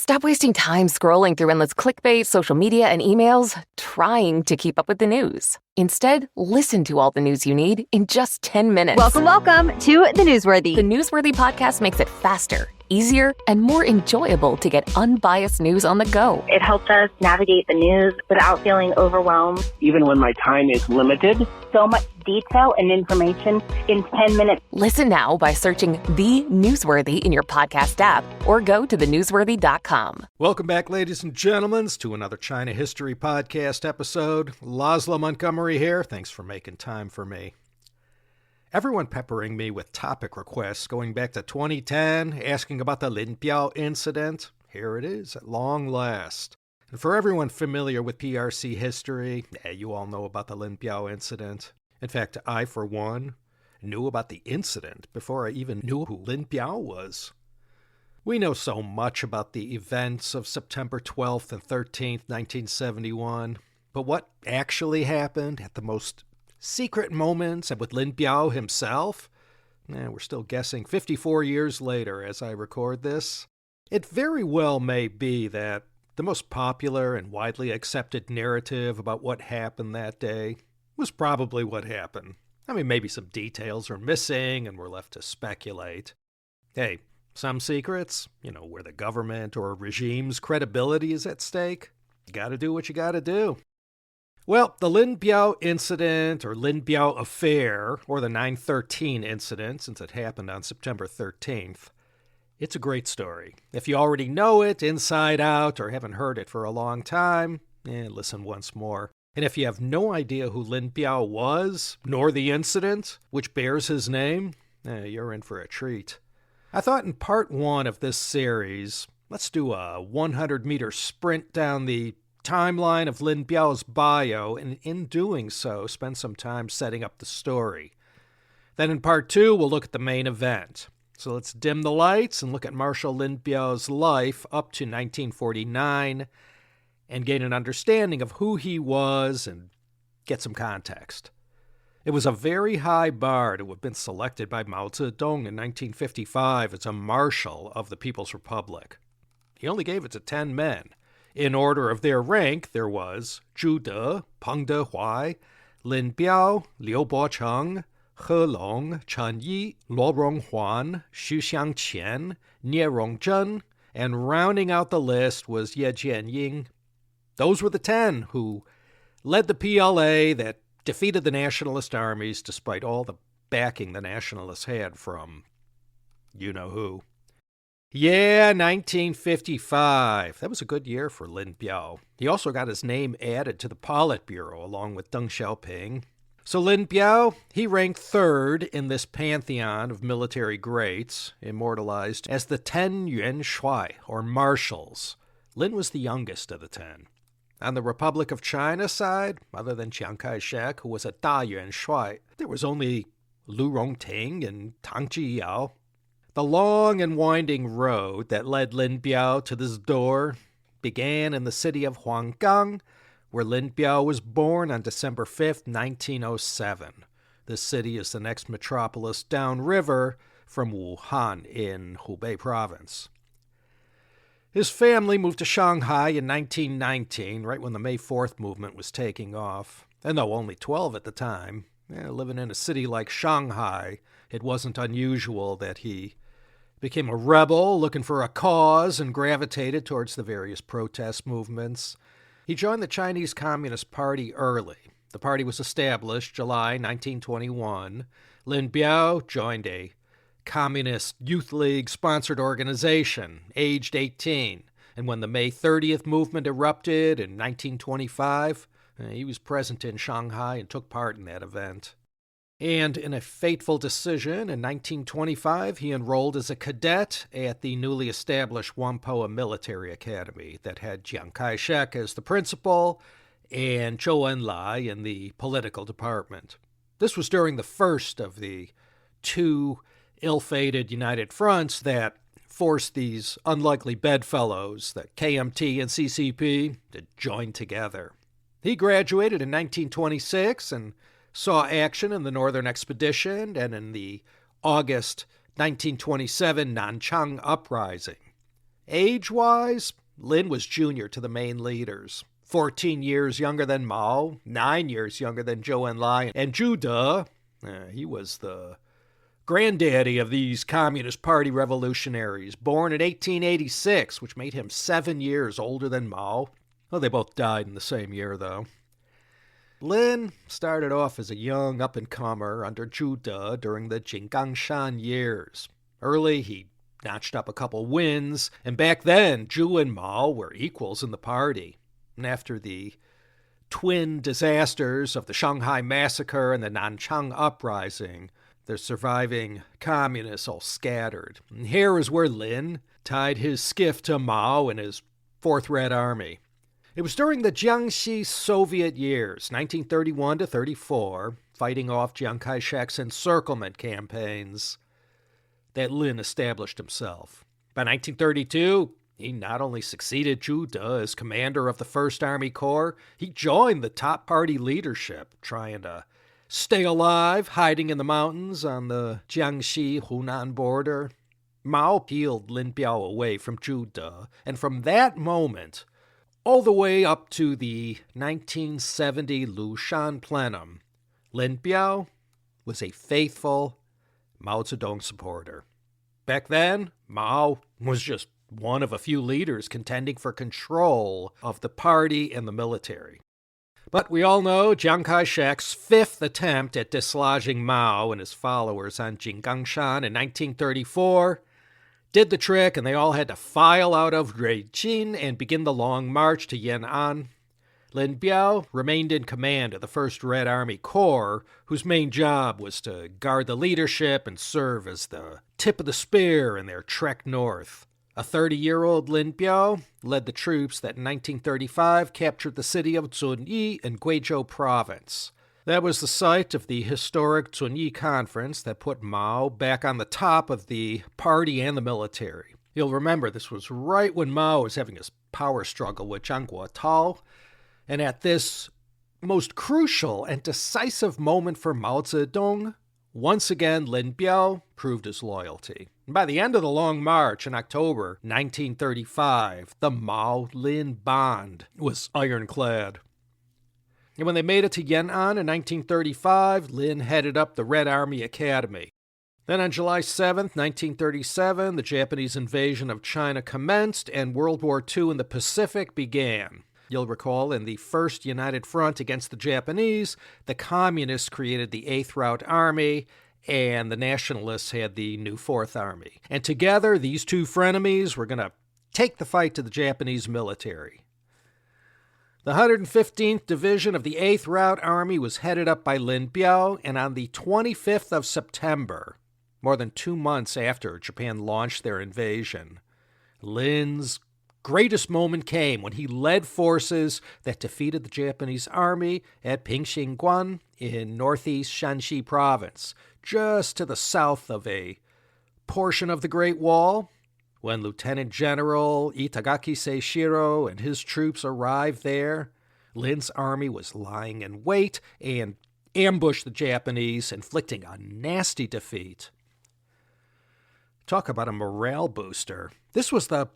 Stop wasting time scrolling through endless clickbait, social media, and emails trying to keep up with the news. Instead, listen to all the news you need in just 10 minutes. Welcome to The Newsworthy. The Newsworthy podcast makes it faster, easier, and more enjoyable to get unbiased news on the go. It helps us navigate the news without feeling overwhelmed. Even when my time is limited. So much detail and information in 10 minutes. Listen now by searching The Newsworthy in your podcast app or go to thenewsworthy.com. Welcome back, ladies and gentlemen, to another China History Podcast episode. Laszlo Montgomery here. Thanks for making time for me. Everyone peppering me with topic requests going back to 2010, asking about the Lin Biao incident. Here it is at long last. And for everyone familiar with PRC history, you all know about the Lin Biao incident. In fact, I, for one, knew about the incident before I even knew who Lin Biao was. We know so much about the events of September 12th and 13th, 1971, but what actually happened at the most secret moments and with Lin Biao himself? We're still guessing 54 years later as I record this. It very well may be that the most popular and widely accepted narrative about what happened that day was probably what happened. I mean, maybe some details are missing and we're left to speculate. Hey, some secrets, where the government or a regime's credibility is at stake, you gotta do what you gotta do. Well, the Lin Biao incident, or Lin Biao affair, or the 9/13 incident, since it happened on September 13th, it's a great story. If you already know it inside out or haven't heard it for a long time, listen once more. And if you have no idea who Lin Biao was, nor the incident, which bears his name, you're in for a treat. I thought in part one of this series, let's do a 100-meter sprint down the timeline of Lin Biao's bio, and in doing so, spend some time setting up the story. Then in part two, we'll look at the main event. So let's dim the lights and look at Marshal Lin Biao's life up to 1949 and gain an understanding of who he was and get some context. It was a very high bar to have been selected by Mao Zedong in 1955 as a Marshal of the People's Republic. He only gave it to 10 men. In order of their rank, there was Zhu De, Peng Dehuai, Lin Biao, Liu Bocheng, He Long, Chen Yi, Luo Ronghuan, Xu Xiangqian, Nie Rongjun, and rounding out the list was Ye Jianying. Those were the 10 who led the PLA that defeated the nationalist armies despite all the backing the nationalists had from you-know-who. Yeah, 1955. That was a good year for Lin Biao. He also got his name added to the Politburo along with Deng Xiaoping. So Lin Biao, he ranked third in this pantheon of military greats, immortalized as the 10 Yuan Shui, or marshals. Lin was the youngest of the 10. On the Republic of China side, other than Chiang Kai-shek, who was a Da Yuan Shui, there was only Lu Rongting and Tang Jiyao. The long and winding road that led Lin Biao to this door began in the city of Huanggang, where Lin Biao was born on December 5th, 1907. This city is the next metropolis downriver from Wuhan in Hubei province. His family moved to Shanghai in 1919, right when the May 4th movement was taking off. And though only 12 at the time, living in a city like Shanghai, it wasn't unusual that he became a rebel looking for a cause and gravitated towards the various protest movements. He joined the Chinese Communist Party early. The party was established July 1921. Lin Biao joined a Communist Youth League-sponsored organization, aged 18. And when the May 30th movement erupted in 1925, he was present in Shanghai and took part in that event. And in a fateful decision in 1925, he enrolled as a cadet at the newly established Whampoa Military Academy that had Chiang Kai-shek as the principal and Zhou Enlai in the political department. This was during the first of the two ill-fated united fronts that forced these unlikely bedfellows, the KMT and CCP, to join together. He graduated in 1926 and saw action in the Northern Expedition and in the August 1927 Nanchang Uprising. Age-wise, Lin was junior to the main leaders. 14 years younger than Mao, 9 years younger than Zhou Enlai, and Zhu De, he was the granddaddy of these Communist Party revolutionaries, born in 1886, which made him 7 years older than Mao. Well, they both died in the same year, though. Lin started off as a young up-and-comer under Zhu De during the Jinggangshan years. Early, he notched up a couple wins, and back then, Zhu and Mao were equals in the party. And after the twin disasters of the Shanghai Massacre and the Nanchang Uprising, the surviving communists all scattered. And here is where Lin tied his skiff to Mao and his Fourth Red Army. It was during the Jiangxi Soviet years, 1931 to 34, fighting off Chiang Kai-shek's encirclement campaigns, that Lin established himself. By 1932, he not only succeeded Zhu De as commander of the 1st Army Corps, he joined the top party leadership, trying to stay alive, hiding in the mountains on the Jiangxi-Hunan border. Mao peeled Lin Biao away from Zhu De, and from that moment, all the way up to the 1970 Lushan plenum, Lin Biao was a faithful Mao Zedong supporter. Back then, Mao was just one of a few leaders contending for control of the party and the military. But we all know Chiang Kai-shek's 5th attempt at dislodging Mao and his followers on Jinggangshan in 1934 did the trick, and they all had to file out of Ruijin and begin the long march to Yan'an. Lin Biao remained in command of the 1st Red Army Corps, whose main job was to guard the leadership and serve as the tip of the spear in their trek north. A 30-year-old Lin Biao led the troops that in 1935 captured the city of Zunyi in Guizhou province. That was the site of the historic Zunyi Conference that put Mao back on the top of the party and the military. You'll remember this was right when Mao was having his power struggle with Zhang Guotao, and at this most crucial and decisive moment for Mao Zedong, once again Lin Biao proved his loyalty. And by the end of the Long March in October 1935, the Mao-Lin bond was ironclad. And when they made it to Yan'an in 1935, Lin headed up the Red Army Academy. Then on July 7th, 1937, the Japanese invasion of China commenced and World War II in the Pacific began. You'll recall in the First United Front against the Japanese, the Communists created the 8th Route Army, and the Nationalists had the new 4th Army. And together, these two frenemies were going to take the fight to the Japanese military. The 115th Division of the 8th Route Army was headed up by Lin Biao, and on the 25th of September, more than 2 months after Japan launched their invasion, Lin's greatest moment came when he led forces that defeated the Japanese army at Pingxingguan in northeast Shanxi province, just to the south of a portion of the Great Wall. When Lieutenant General Itagaki Seishiro and his troops arrived there, Lin's army was lying in wait and ambushed the Japanese, inflicting a nasty defeat. Talk about a morale booster. This was the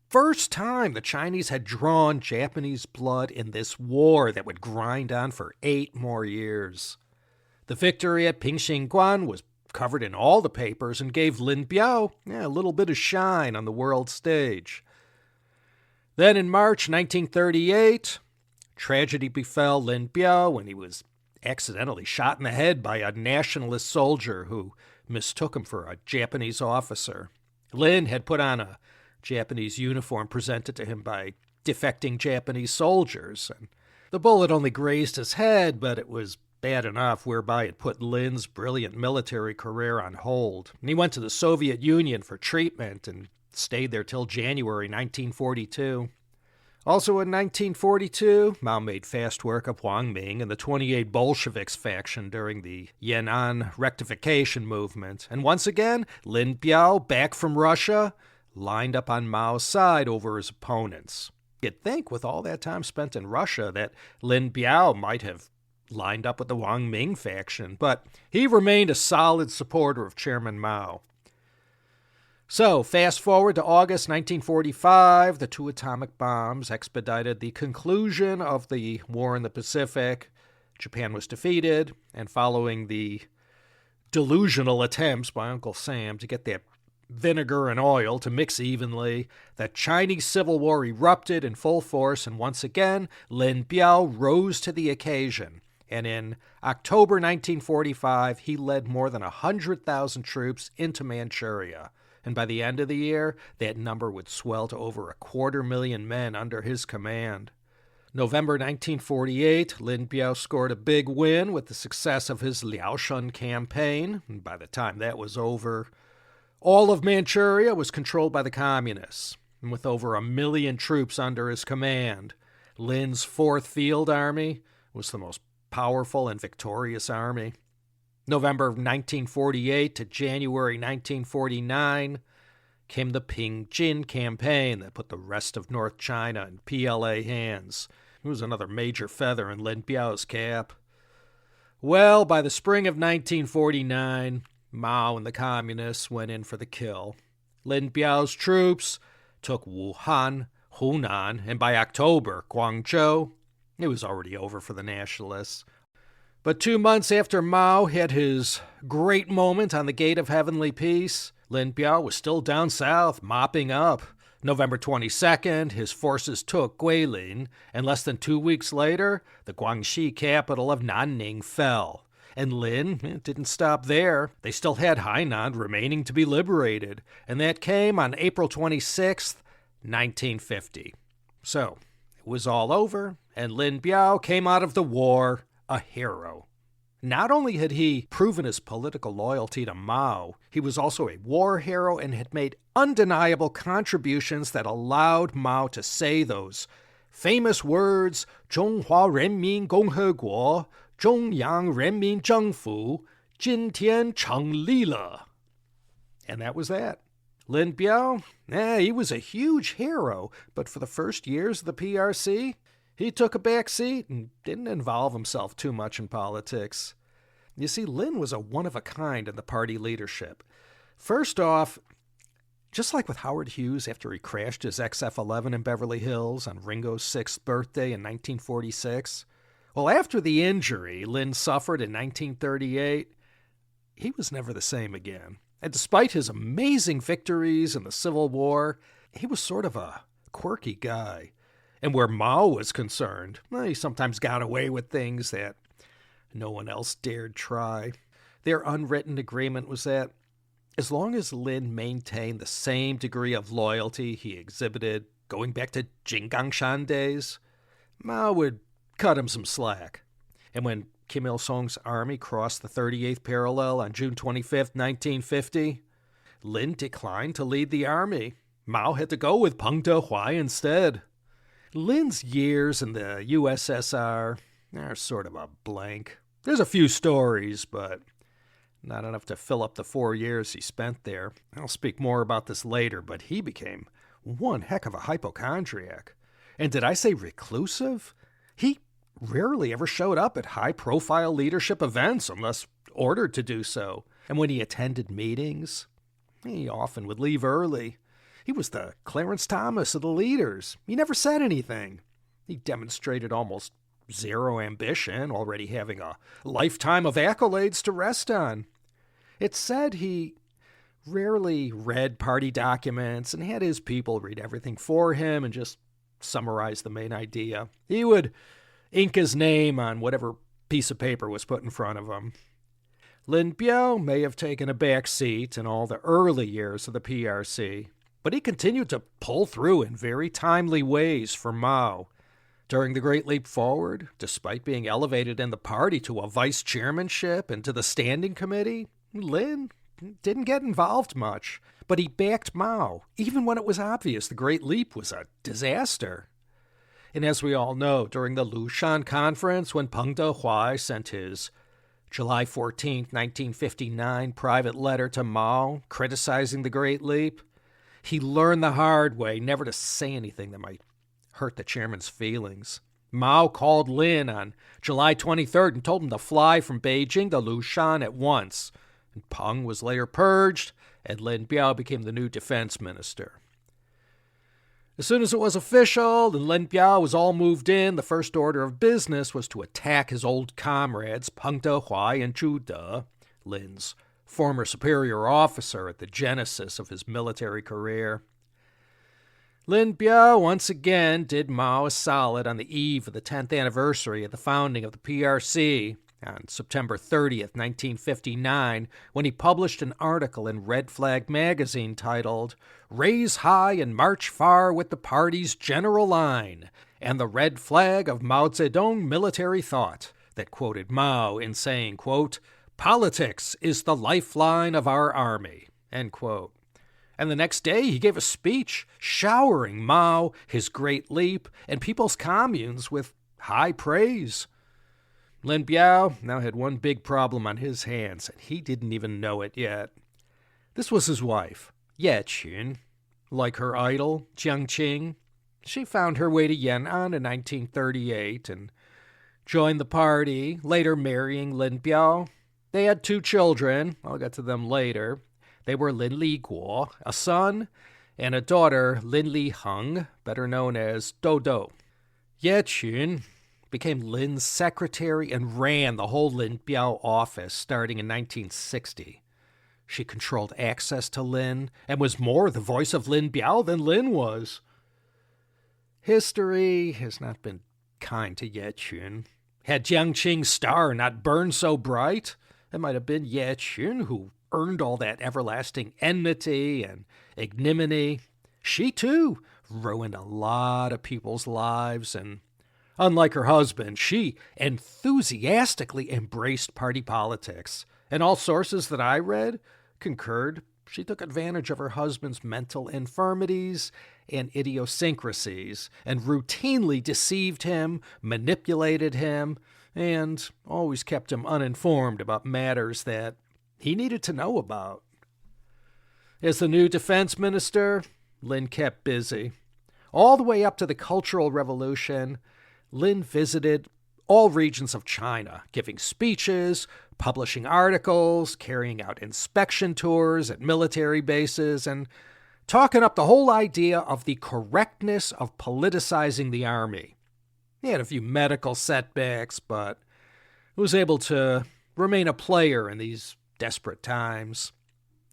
first time the Chinese had drawn Japanese blood in this war that would grind on for 8 more years. The victory at Pingxingguan was covered in all the papers and gave Lin Biao a little bit of shine on the world stage. Then in March 1938, tragedy befell Lin Biao when he was accidentally shot in the head by a nationalist soldier who mistook him for a Japanese officer. Lin had put on a Japanese uniform presented to him by defecting Japanese soldiers, and the bullet only grazed his head, but it was bad enough, whereby it put Lin's brilliant military career on hold. And he went to the Soviet Union for treatment and stayed there till January 1942. Also in 1942, Mao made fast work of Wang Ming and the 28 Bolsheviks faction during the Yan'an rectification movement. And once again, Lin Biao, back from Russia, lined up on Mao's side over his opponents. You'd think with all that time spent in Russia that Lin Biao might have lined up with the Wang Ming faction, but he remained a solid supporter of Chairman Mao. So, fast forward to August 1945, the two atomic bombs expedited the conclusion of the war in the Pacific. Japan was defeated, and following the delusional attempts by Uncle Sam to get that vinegar and oil to mix evenly, the Chinese Civil War erupted in full force, and once again, Lin Biao rose to the occasion. And in October 1945, he led more than 100,000 troops into Manchuria. And by the end of the year, that number would swell to over 250,000 men under his command. November 1948, Lin Biao scored a big win with the success of his Lushan campaign. And by the time that was over, all of Manchuria was controlled by the communists. And with over 1 million troops under his command, Lin's 4th Field Army was the most powerful and victorious army. November 1948 to January 1949 came the Ping-Jin campaign that put the rest of North China in PLA hands. It was another major feather in Lin Biao's cap. Well, by the spring of 1949, Mao and the communists went in for the kill. Lin Biao's troops took Wuhan, Hunan, and by October, Guangzhou. It was already over for the nationalists. But 2 months after Mao had his great moment on the Gate of Heavenly Peace, Lin Biao was still down south, mopping up. November 22nd, his forces took Guilin, and less than 2 weeks later, the Guangxi capital of Nanning fell. And Lin didn't stop there. They still had Hainan remaining to be liberated, and that came on April 26th, 1950. So, it was all over, and Lin Biao came out of the war a hero. Not only had he proven his political loyalty to Mao, he was also a war hero and had made undeniable contributions that allowed Mao to say those famous words, 中华人民共和国中央人民政府今天成立了. And that was that. Lin Biao, he was a huge hero, but for the first years of the PRC, he took a back seat and didn't involve himself too much in politics. You see, Lin was a one-of-a-kind in the party leadership. First off, just like with Howard Hughes after he crashed his XF-11 in Beverly Hills on Ringo's 6th birthday in 1946, well, after the injury Lin suffered in 1938, he was never the same again. And despite his amazing victories in the Civil War, he was sort of a quirky guy. And where Mao was concerned, he sometimes got away with things that no one else dared try. Their unwritten agreement was that as long as Lin maintained the same degree of loyalty he exhibited going back to Jinggangshan days, Mao would cut him some slack. And when Kim Il-sung's army crossed the 38th parallel on June 25th, 1950, Lin declined to lead the army. Mao had to go with Peng De-huai instead. Lin's years in the USSR are sort of a blank. There's a few stories, but not enough to fill up the 4 years he spent there. I'll speak more about this later, but he became one heck of a hypochondriac. And did I say reclusive? He rarely ever showed up at high-profile leadership events unless ordered to do so. And when he attended meetings, he often would leave early. He was the Clarence Thomas of the leaders. He never said anything. He demonstrated almost zero ambition, already having a lifetime of accolades to rest on. It's said he rarely read party documents and had his people read everything for him and just summarize the main idea. He would ink his name on whatever piece of paper was put in front of him. Lin Biao may have taken a back seat in all the early years of the PRC, but he continued to pull through in very timely ways for Mao. During the Great Leap Forward, despite being elevated in the party to a vice chairmanship and to the standing committee, Lin didn't get involved much. But he backed Mao, even when it was obvious the Great Leap was a disaster. And as we all know, during the Lushan conference, when Peng De-huai sent his July 14, 1959 private letter to Mao criticizing the Great Leap, he learned the hard way never to say anything that might hurt the chairman's feelings. Mao called Lin on July 23rd and told him to fly from Beijing to Lushan at once. And Peng was later purged, and Lin Biao became the new defense minister. As soon as it was official and Lin Biao was all moved in, the first order of business was to attack his old comrades Peng Dehuai and Zhu De, Lin's former superior officer at the genesis of his military career. Lin Biao once again did Mao a solid on the eve of the 10th anniversary of the founding of the PRC on September 30th, 1959, when he published an article in Red Flag magazine titled, "Raise High and March Far with the Party's General Line and the Red Flag of Mao Zedong Military Thought," that quoted Mao in saying, quote, "Politics is the lifeline of our army," end quote. And the next day he gave a speech showering Mao, his great leap, and people's communes with high praise. Lin Biao now had one big problem on his hands, and he didn't even know it yet. This was his wife, Ye Qun. Like her idol, Jiang Qing, she found her way to Yan'an in 1938 and joined the party, later marrying Lin Biao. They had 2 children. I'll get to them later. They were Lin Li Guo, a son, and a daughter, Lin Li Heng, better known as Dodo. Ye Qun became Lin's secretary and ran the whole Lin Biao office starting in 1960. She controlled access to Lin and was more the voice of Lin Biao than Lin was. History has not been kind to Ye Qun. Had Jiang Qing's star not burned so bright, it might have been Ye Qun who earned all that everlasting enmity and ignominy. She, too, ruined a lot of people's lives, and unlike her husband, she enthusiastically embraced party politics. And all sources that I read concurred she took advantage of her husband's mental infirmities and idiosyncrasies and routinely deceived him, manipulated him, and always kept him uninformed about matters that he needed to know about. As the new defense minister, Lin kept busy. All the way up to the Cultural Revolution, Lin visited all regions of China, giving speeches, publishing articles, carrying out inspection tours at military bases, and talking up the whole idea of the correctness of politicizing the army. He had a few medical setbacks, but was able to remain a player in these desperate times.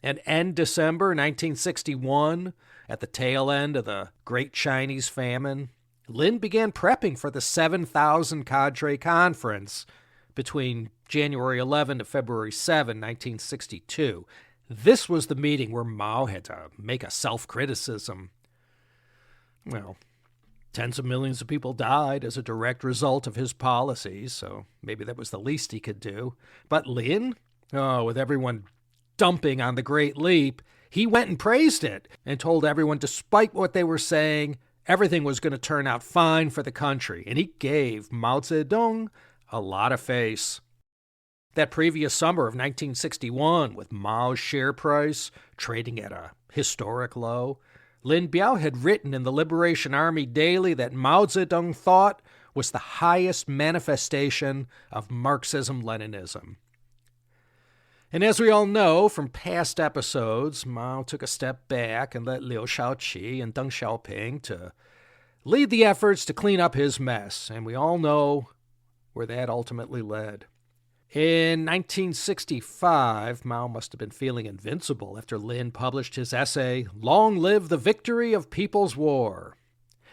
And end December 1961, at the tail end of the Great Chinese Famine, Lin began prepping for the 7,000 cadre conference between January 11 to February 7, 1962. This was the meeting where Mao had to make a self-criticism. Well, tens of millions of people died as a direct result of his policies, so maybe that was the least he could do. But Lin, with everyone dumping on the Great Leap, he went and praised it and told everyone, despite what they were saying, everything was going to turn out fine for the country, and he gave Mao Zedong a lot of face. That previous summer of 1961, with Mao's share price trading at a historic low, Lin Biao had written in the Liberation Army Daily that Mao Zedong thought was the highest manifestation of Marxism-Leninism. And as we all know from past episodes, Mao took a step back and let Liu Shaoqi and Deng Xiaoping to lead the efforts to clean up his mess, and we all know where that ultimately led. In 1965, Mao must have been feeling invincible after Lin published his essay, "Long Live the Victory of People's War."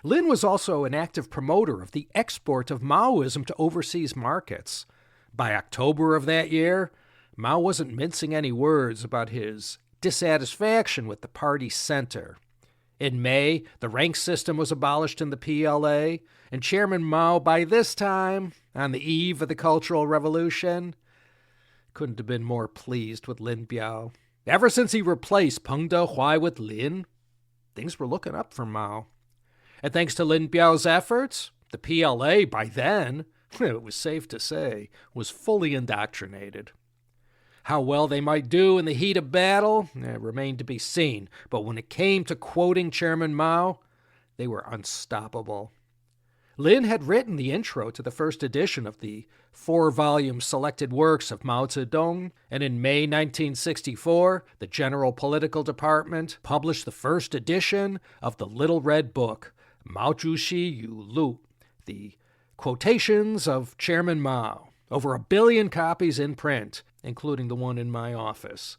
Lin was also an active promoter of the export of Maoism to overseas markets. By October of that year, Mao wasn't mincing any words about his dissatisfaction with the party's center. In May, the rank system was abolished in the PLA, and Chairman Mao, by this time, on the eve of the Cultural Revolution, couldn't have been more pleased with Lin Biao. Ever since he replaced Peng Dehuai with Lin, things were looking up for Mao. And thanks to Lin Biao's efforts, the PLA, by then, it was safe to say, was fully indoctrinated. How well they might do in the heat of battle remained to be seen, but when it came to quoting Chairman Mao, they were unstoppable. Lin had written the intro to the first edition of the 4-volume selected works of Mao Zedong, and in May 1964, the General Political Department published the first edition of the Little Red Book, Mao Zhuxi Yu Lu, the quotations of Chairman Mao, over 1 billion copies in print, including the one in my office.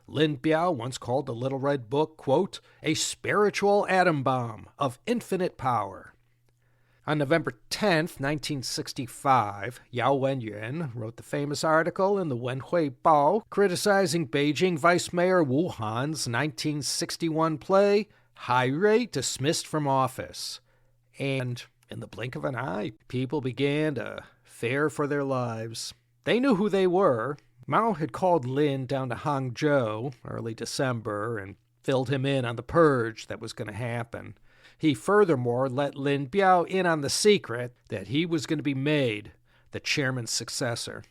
Lin Biao once called the Little Red Book, quote, a spiritual atom bomb of infinite power. On November 10th, 1965, Yao Wenyuan wrote the famous article in the Wenhui Bao criticizing Beijing Vice Mayor Wu Han's 1961 play, Hai Rui Dismissed from Office. And in the blink of an eye, people began to fear for their lives. They knew who they were. Mao had called Lin down to Hangzhou early December and filled him in on the purge that was going to happen. He furthermore let Lin Biao in on the secret that he was going to be made the chairman's successor.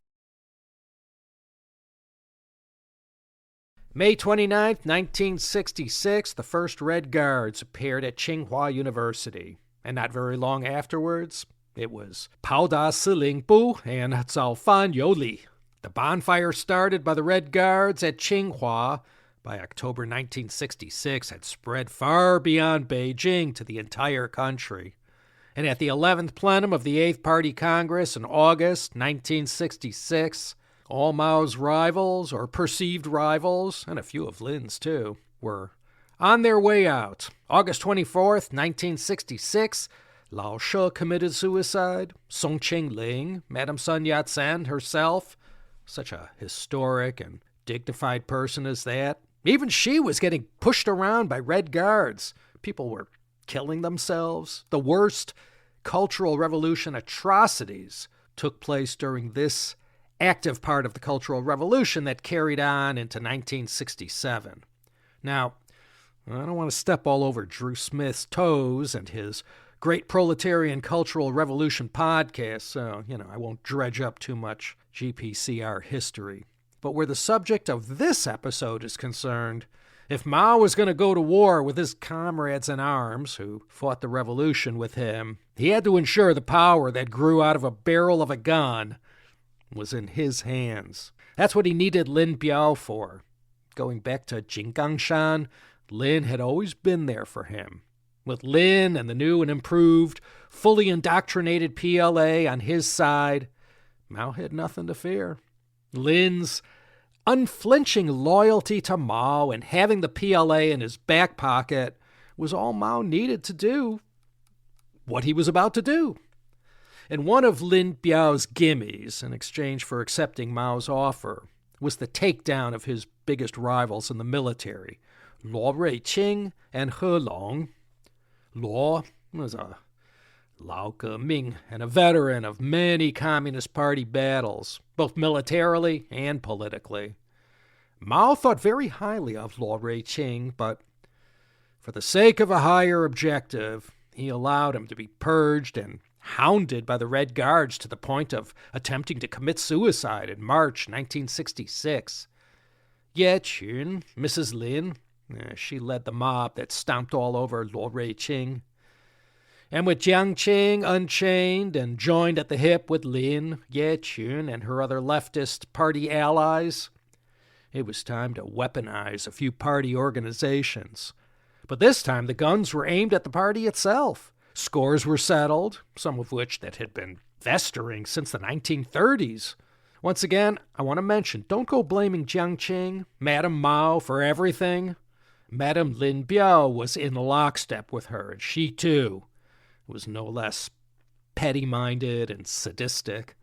May 29, 1966, the first Red Guards appeared at Tsinghua University. And not very long afterwards, it was Pao Da Si Ling Bu and Zhao Fan You Li. The bonfire started by the Red Guards at Tsinghua by October 1966 had spread far beyond Beijing to the entire country. And at the 11th plenum of the 8th Party Congress in August 1966, all Mao's rivals, or perceived rivals, and a few of Lin's too, were on their way out. August 24th, 1966, Lao She committed suicide. Song Qingling, Madame Sun Yat-sen herself, such a historic and dignified person as that, even she was getting pushed around by Red Guards. People were killing themselves. The worst Cultural Revolution atrocities took place during this active part of the Cultural Revolution that carried on into 1967. Now, I don't want to step all over Drew Smith's toes and his Great Proletarian Cultural Revolution podcast, so, I won't dredge up too much GPCR history. But where the subject of this episode is concerned, if Mao was going to go to war with his comrades in arms who fought the revolution with him, he had to ensure the power that grew out of a barrel of a gun was in his hands. That's what he needed Lin Biao for. Going back to Jinggangshan, Lin had always been there for him. With Lin and the new and improved, fully indoctrinated PLA on his side, Mao had nothing to fear. Lin's unflinching loyalty to Mao and having the PLA in his back pocket was all Mao needed to do what he was about to do. And one of Lin Biao's gimmies in exchange for accepting Mao's offer was the takedown of his biggest rivals in the military, Luo Ruiqing and He Long. Luo was a Lao Ge-ming and a veteran of many Communist Party battles, both militarily and politically. Mao thought very highly of Luo Ruiqing, but for the sake of a higher objective, he allowed him to be purged and hounded by the Red Guards to the point of attempting to commit suicide in March 1966. Ye Qun, Mrs. Lin, she led the mob that stomped all over Luo Ruiqing. And with Jiang Qing unchained and joined at the hip with Lin, Ye Qun, and her other leftist party allies, it was time to weaponize a few party organizations. But this time the guns were aimed at the party itself. Scores were settled, some of which that had been festering since the 1930s. Once again, I want to mention, don't go blaming Jiang Qing, Madame Mao, for everything. Madame Lin Biao was in lockstep with her, and she, too, was no less petty-minded and sadistic.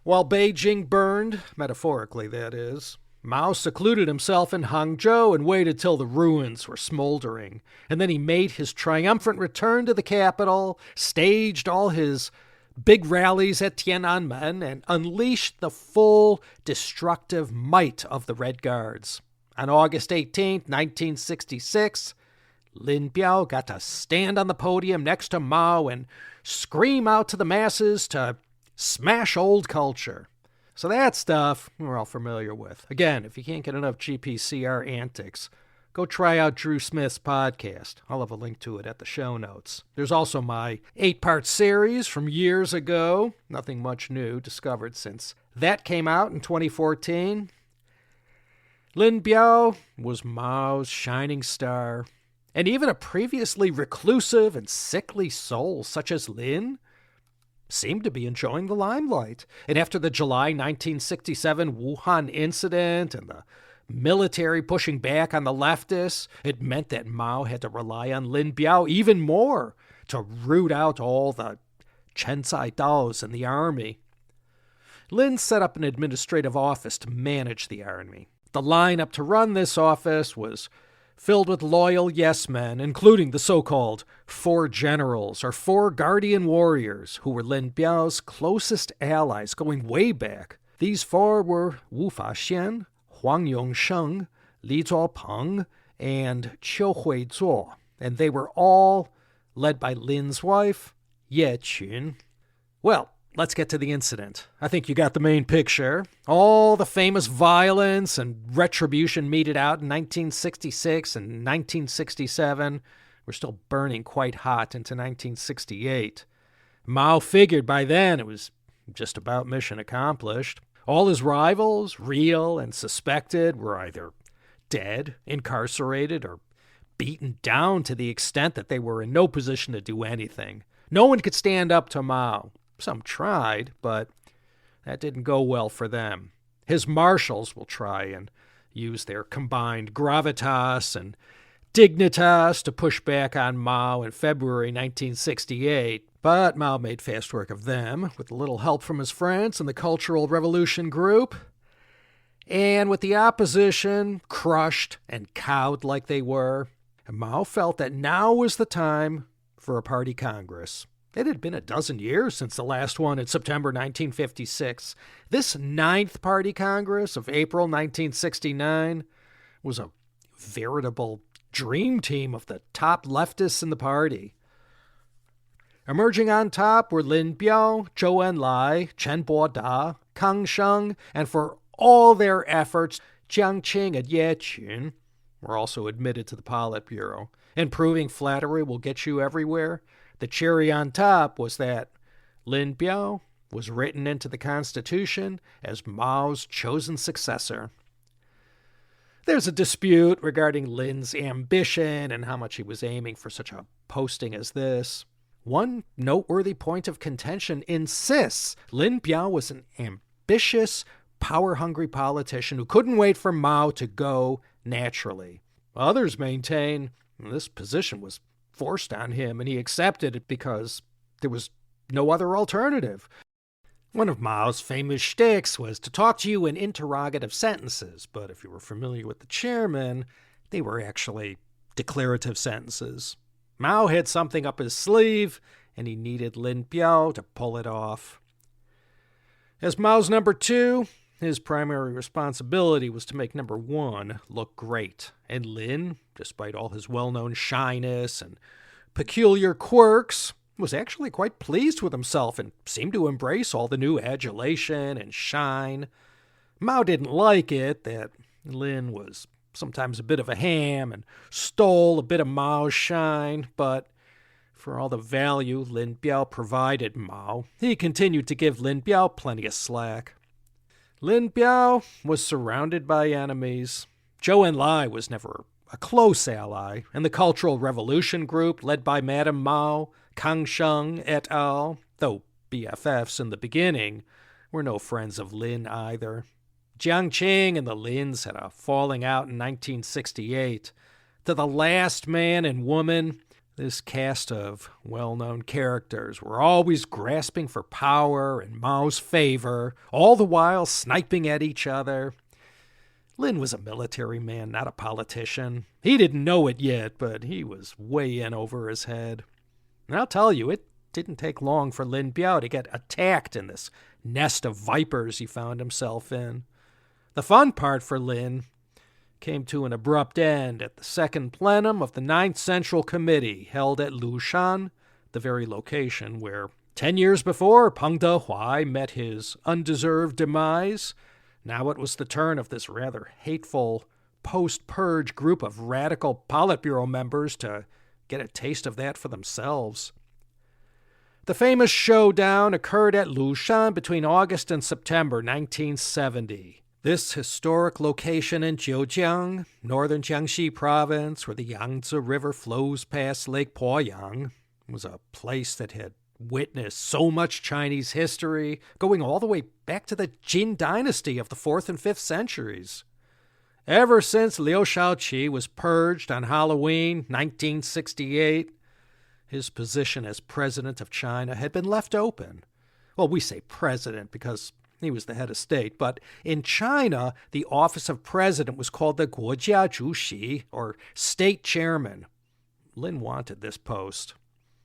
While Beijing burned, metaphorically that is, Mao secluded himself in Hangzhou and waited till the ruins were smoldering, and then he made his triumphant return to the capital, staged all his big rallies at Tiananmen, and unleashed the full destructive might of the Red Guards. On August 18, 1966, Lin Biao got to stand on the podium next to Mao and scream out to the masses to smash old culture. So that stuff we're all familiar with. Again, if you can't get enough GPCR antics, go try out Drew Smith's podcast. I'll have a link to it at the show notes. There's also my 8-part series from years ago. Nothing much new discovered since that came out in 2014. Lin Biao was Mao's shining star, and even a previously reclusive and sickly soul such as Lin seemed to be enjoying the limelight. And after the July 1967 Wuhan incident and the military pushing back on the leftists, it meant that Mao had to rely on Lin Biao even more to root out all the Chen Cai-daos in the army. Lin set up an administrative office to manage the army. The lineup to run this office was filled with loyal yes-men, including the so-called Four Generals, or Four Guardian Warriors, who were Lin Biao's closest allies going way back. These four were Wu Faxian, Huang Yongsheng, Li Zuopeng, and Qiu Huizuo, and they were all led by Lin's wife, Ye Qun. Well, let's get to the incident. I think you got the main picture. All the famous violence and retribution meted out in 1966 and 1967 were still burning quite hot into 1968. Mao figured by then it was just about mission accomplished. All his rivals, real and suspected, were either dead, incarcerated, or beaten down to the extent that they were in no position to do anything. No one could stand up to Mao. Some tried, but that didn't go well for them. His marshals will try and use their combined gravitas and dignitas to push back on Mao in February 1968, but Mao made fast work of them, with a little help from his friends in the Cultural Revolution group. And with the opposition crushed and cowed like they were, Mao felt that now was the time for a party congress. It had been a dozen years since the last one in September 1956. This 9th Party Congress of April 1969 was a veritable dream team of the top leftists in the party. Emerging on top were Lin Biao, Zhou Enlai, Chen Boda, Kang Sheng, and for all their efforts, Jiang Qing and Ye Qun were also admitted to the Politburo. And proving flattery will get you everywhere, the cherry on top was that Lin Biao was written into the Constitution as Mao's chosen successor. There's a dispute regarding Lin's ambition and how much he was aiming for such a posting as this. One noteworthy point of contention insists Lin Biao was an ambitious, power-hungry politician who couldn't wait for Mao to go naturally. Others maintain this position was forced on him, and he accepted it because there was no other alternative. One of Mao's famous shticks was to talk to you in interrogative sentences, but if you were familiar with the chairman, they were actually declarative sentences. Mao had something up his sleeve, and he needed Lin Biao to pull it off. As Mao's number 2, his primary responsibility was to make number 1 look great, and Lin, despite all his well-known shyness and peculiar quirks, was actually quite pleased with himself and seemed to embrace all the new adulation and shine. Mao didn't like it that Lin was sometimes a bit of a ham and stole a bit of Mao's shine, but for all the value Lin Biao provided Mao, he continued to give Lin Biao plenty of slack. Lin Biao was surrounded by enemies. Zhou Enlai was never a close ally, and the Cultural Revolution group, led by Madame Mao, Kang Sheng et al., though BFFs in the beginning, were no friends of Lin either. Jiang Qing and the Lins had a falling out in 1968. To the last man and woman, this cast of well-known characters were always grasping for power and Mao's favor, all the while sniping at each other. Lin was a military man, not a politician. He didn't know it yet, but he was way in over his head. And I'll tell you, it didn't take long for Lin Biao to get attacked in this nest of vipers he found himself in. The fun part for Lin came to an abrupt end at the second plenum of the 9th Central Committee held at Lushan, the very location where 10 years before Peng Dehuai met his undeserved demise. Now it was the turn of this rather hateful post-purge group of radical Politburo members to get a taste of that for themselves. The famous showdown occurred at Lushan between August and September 1970. This historic location in Zhejiang, northern Jiangxi province, where the Yangtze River flows past Lake Poyang, was a place that had witnessed so much Chinese history, going all the way back to the Jin dynasty of the 4th and 5th centuries. Ever since Liu Shaoqi was purged on Halloween 1968, his position as president of China had been left open. Well, we say president because he was the head of state, but in China, the office of president was called the Guojia Zhuxi, or state chairman. Lin wanted this post.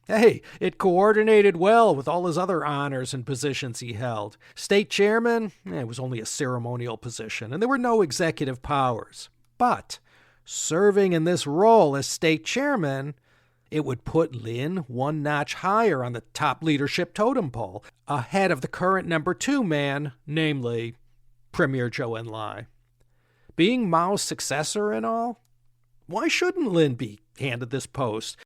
Hey, it coordinated well with all his other honors and positions he held. State chairman, it was only a ceremonial position, and there were no executive powers. But serving in this role as state chairman, it would put Lin one notch higher on the top leadership totem pole, ahead of the current number 2 man, namely Premier Zhou Enlai. Being Mao's successor and all, why shouldn't Lin be handed this post?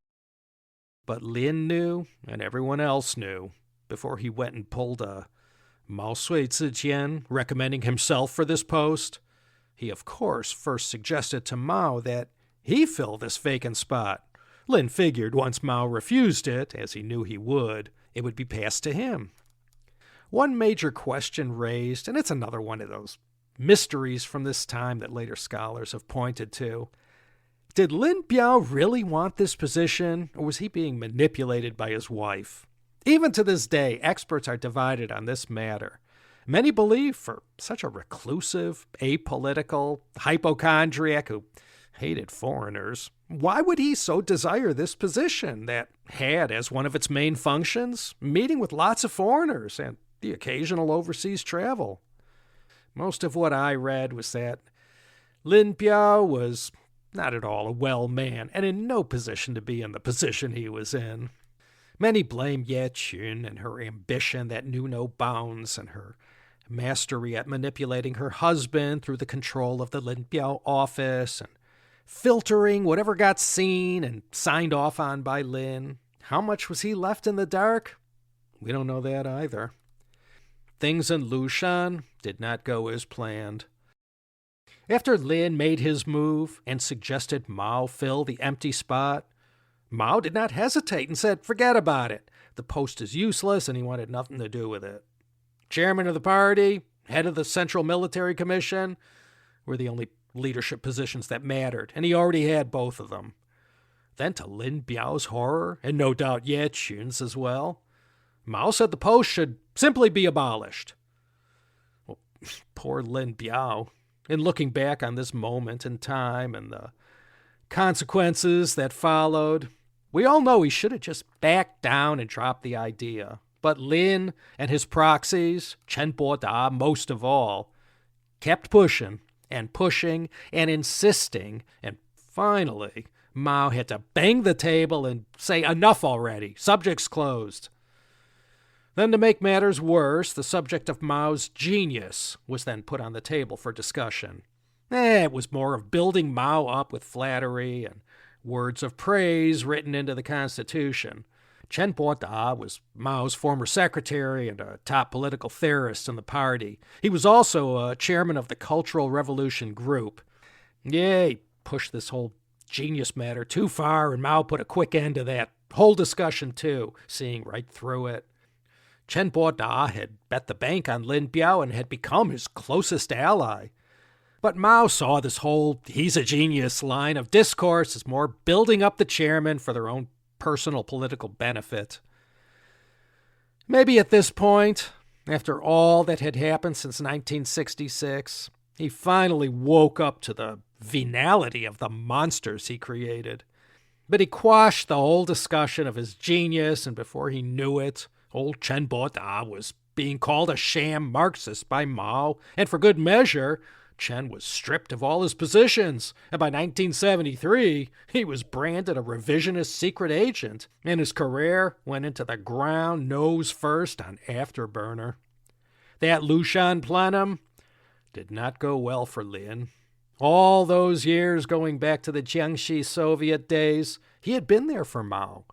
But Lin knew, and everyone else knew, before he went and pulled a Mao Sui Zijian recommending himself for this post. He, of course, first suggested to Mao that he fill this vacant spot. Lin figured once Mao refused it, as he knew he would be passed to him. One major question raised, and it's another one of those mysteries from this time that later scholars have pointed to. Did Lin Biao really want this position, or was he being manipulated by his wife? Even to this day, experts are divided on this matter. Many believe for such a reclusive, apolitical, hypochondriac who hated foreigners, why would he so desire this position that had as one of its main functions meeting with lots of foreigners and the occasional overseas travel? Most of what I read was that Lin Biao was not at all a well man and in no position to be in the position he was in. Many blame Ye Qun and her ambition that knew no bounds and her mastery at manipulating her husband through the control of the Lin Biao office and filtering whatever got seen and signed off on by Lin. How much was he left in the dark? We don't know that either. Things in Lushan did not go as planned. After Lin made his move and suggested Mao fill the empty spot, Mao did not hesitate and said, forget about it. The post is useless and he wanted nothing to do with it. Chairman of the party, head of the Central Military Commission, were the only leadership positions that mattered, and he already had both of them. Then to Lin Biao's horror, and no doubt Ye Qun's as well, Mao said the post should simply be abolished. Well, poor Lin Biao. In looking back on this moment in time and the consequences that followed, we all know he should have just backed down and dropped the idea. But Lin and his proxies, Chen Boda most of all, kept pushing and insisting, and finally Mao had to bang the table and say enough already, subject's closed. Then to make matters worse, the subject of Mao's genius was then put on the table for discussion. It was more of building Mao up with flattery and words of praise written into the Constitution. Chen Boda was Mao's former secretary and a top political theorist in the party. He was also chairman of the Cultural Revolution Group. Yeah, he pushed this whole genius matter too far, and Mao put a quick end to that whole discussion too, seeing right through it. Chen Boda had bet the bank on Lin Biao and had become his closest ally. But Mao saw this whole he's a genius line of discourse as more building up the chairman for their own personal political benefit. Maybe at this point, after all that had happened since 1966, he finally woke up to the venality of the monsters he created. But he quashed the whole discussion of his genius, and before he knew it, old Chen Boda was being called a sham Marxist by Mao, and for good measure, Chen was stripped of all his positions, and by 1973, he was branded a revisionist secret agent, and his career went into the ground nose first on Afterburner. That Lushan plenum did not go well for Lin. All those years going back to the Jiangxi Soviet days, he had been there for Mao.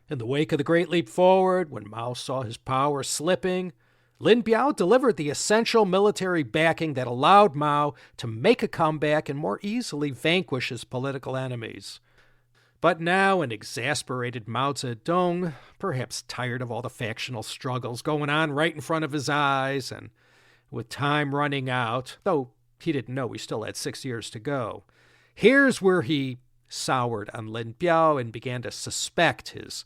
In the wake of the Great Leap Forward, when Mao saw his power slipping, Lin Biao delivered the essential military backing that allowed Mao to make a comeback and more easily vanquish his political enemies. But now an exasperated Mao Zedong, perhaps tired of all the factional struggles going on right in front of his eyes, and with time running out, though he didn't know he still had 6 years to go, here's where he soured on Lin Biao and began to suspect his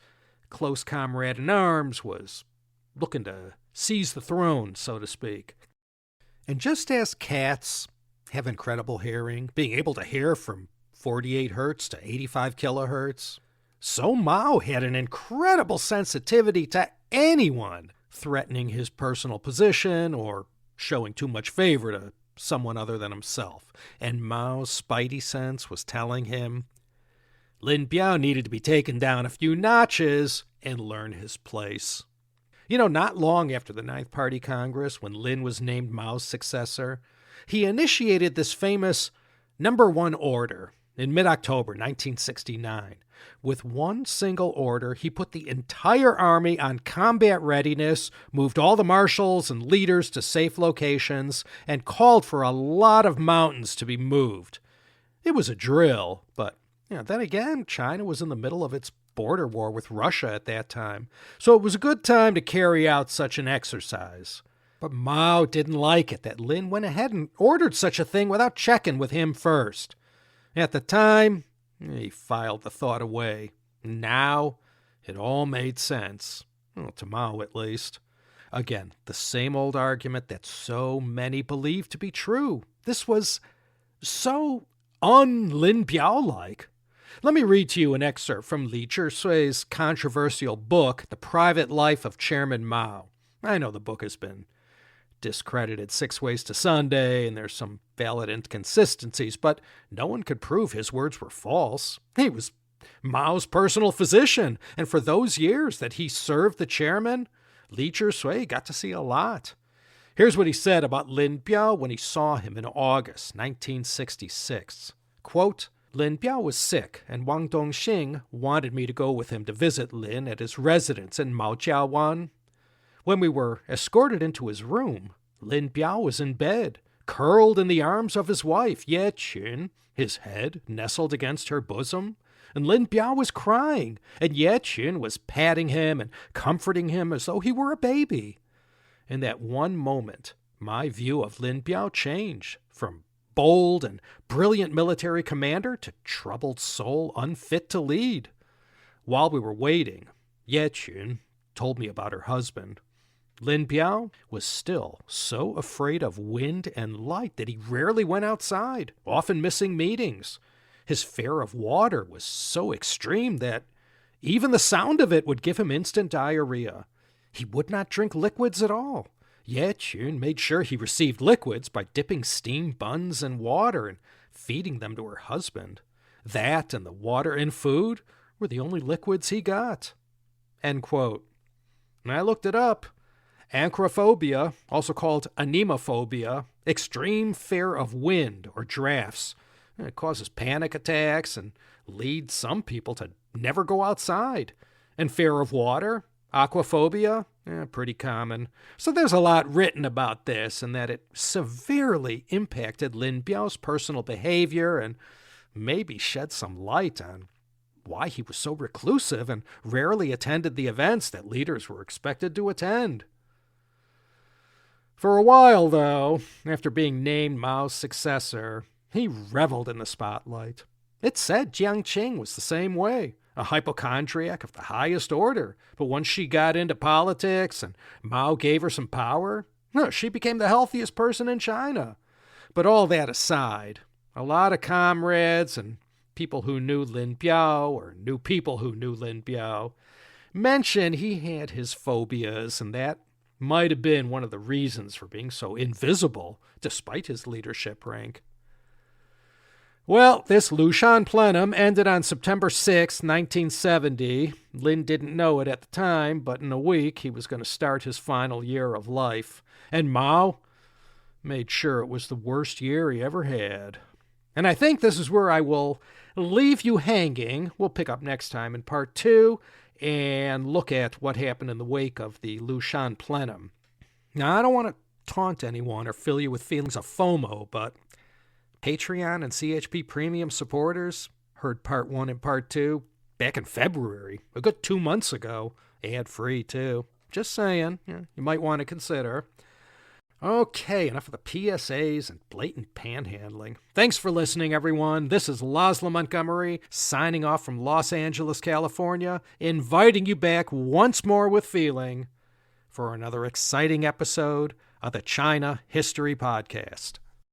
close comrade in arms was looking to seize the throne, so to speak. And just as cats have incredible hearing, being able to hear from 48 hertz to 85 kilohertz, so Mao had an incredible sensitivity to anyone threatening his personal position or showing too much favor to someone other than himself. And Mao's spidey sense was telling him Lin Biao needed to be taken down a few notches and learn his place. You know, not long after the Ninth Party Congress, when Lin was named Mao's successor, he initiated this famous Number 1 order in mid-October 1969. With one single order, he put the entire army on combat readiness, moved all the marshals and leaders to safe locations, and called for a lot of mountains to be moved. It was a drill, but then again, China was in the middle of its border war with Russia at that time, so it was a good time to carry out such an exercise. But Mao didn't like it that Lin went ahead and ordered such a thing without checking with him first. At the time, he filed the thought away. Now, it all made sense. Well, to Mao, at least. Again, the same old argument that so many believed to be true. This was so un-Lin Biao-like. Let me read to you an excerpt from Li Zhisui's controversial book, The Private Life of Chairman Mao. I know the book has been discredited 6 ways to Sunday, and there's some valid inconsistencies, but no one could prove his words were false. He was Mao's personal physician, and for those years that he served the chairman, Li Zhisui got to see a lot. Here's what he said about Lin Biao when he saw him in August 1966. Quote, Lin Biao was sick, and Wang Dongxing wanted me to go with him to visit Lin at his residence in Maojiawan. When we were escorted into his room, Lin Biao was in bed, curled in the arms of his wife, Ye Qun, his head nestled against her bosom, and Lin Biao was crying, and Ye Qun was patting him and comforting him as though he were a baby. In that one moment, my view of Lin Biao changed from bold and brilliant military commander to troubled soul unfit to lead. While we were waiting, Ye Qun told me about her husband. Lin Biao was still so afraid of wind and light that he rarely went outside, often missing meetings. His fear of water was so extreme that even the sound of it would give him instant diarrhea. He would not drink liquids at all. Ye Qun made sure he received liquids by dipping steamed buns in water and feeding them to her husband. That and the water and food were the only liquids he got. End quote. And I looked it up. Anchorophobia, also called anemophobia, extreme fear of wind or drafts. It causes panic attacks and leads some people to never go outside. And fear of water, aquaphobia, pretty common. So there's a lot written about this and that it severely impacted Lin Biao's personal behavior and maybe shed some light on why he was so reclusive and rarely attended the events that leaders were expected to attend. For a while, though, after being named Mao's successor, he reveled in the spotlight. It said Jiang Qing was the same way, a hypochondriac of the highest order. But once she got into politics and Mao gave her some power, she became the healthiest person in China. But all that aside, a lot of comrades and people who knew Lin Biao or knew people who knew Lin Biao mentioned he had his phobias, and that might have been one of the reasons for being so invisible despite his leadership rank. Well, this Lushan plenum ended on September 6, 1970. Lin didn't know it at the time, but in a week he was going to start his final year of life. And Mao made sure it was the worst year he ever had. And I think this is where I will leave you hanging. We'll pick up next time in part 2 and look at what happened in the wake of the Lushan plenum. Now, I don't want to taunt anyone or fill you with feelings of FOMO, but Patreon and CHP Premium supporters heard part 1 and part 2 back in February, a good 2 months ago, ad-free too. Just saying, you might want to consider. Okay, enough of the PSAs and blatant panhandling. Thanks for listening, everyone. This is Laszlo Montgomery, signing off from Los Angeles, California, inviting you back once more with feeling for another exciting episode of the China History Podcast.